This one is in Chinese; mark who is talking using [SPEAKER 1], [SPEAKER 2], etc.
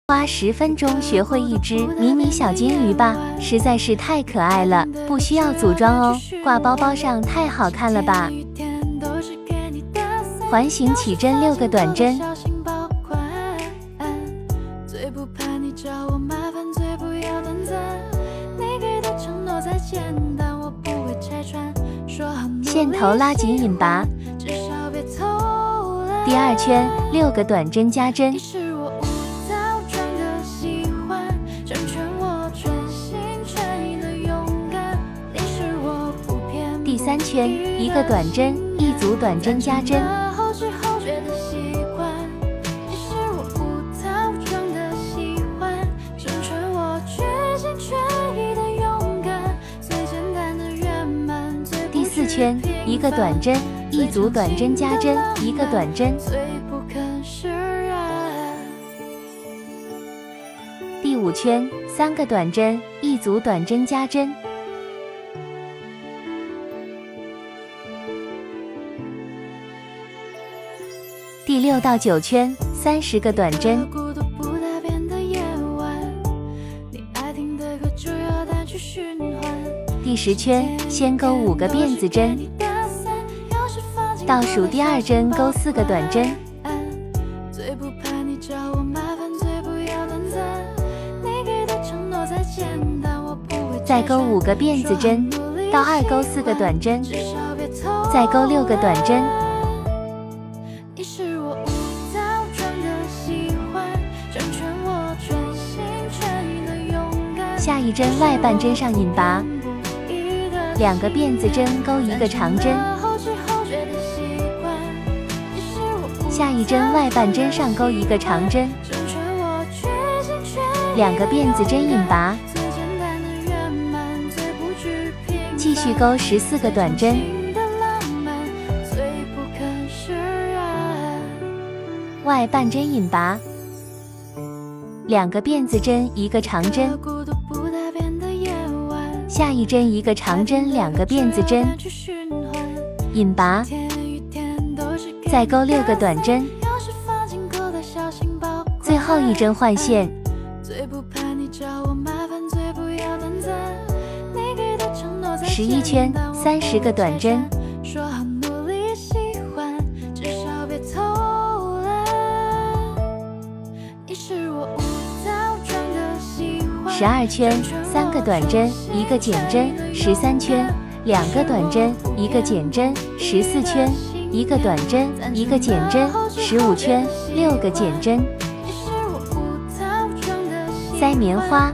[SPEAKER 1] 花10分钟学会一只迷你小金鱼吧，实在是太可爱了，不需要组装哦，挂包包上太好看了吧。环形起针6个短针，线头拉紧引拔，第2圈6个短针加针，第3圈1个短针1组短针加针，第4圈1个短针1组短针加针1个短针，第5圈3个短针1组短针加针，第6到9圈30个短针，第10圈先勾5个辫子针，倒数第2针勾4个短针，再勾5个辫子针，倒2勾4个短针，再勾6个短针，下一针外半针上引拔，2个辫子针勾1个长针，下一针外半针上勾1个长针，2个辫子针引拔，继续勾14个短针，外半针引拔，2个辫子针1个长针，下一针1个长针2个辫子针，引拔，再勾6个短针，最后一针换线，11圈30个短针，12圈3个短针1个减针，13圈2个短针1个减针，14圈1个短针1个减针，15圈6个减针，塞棉花。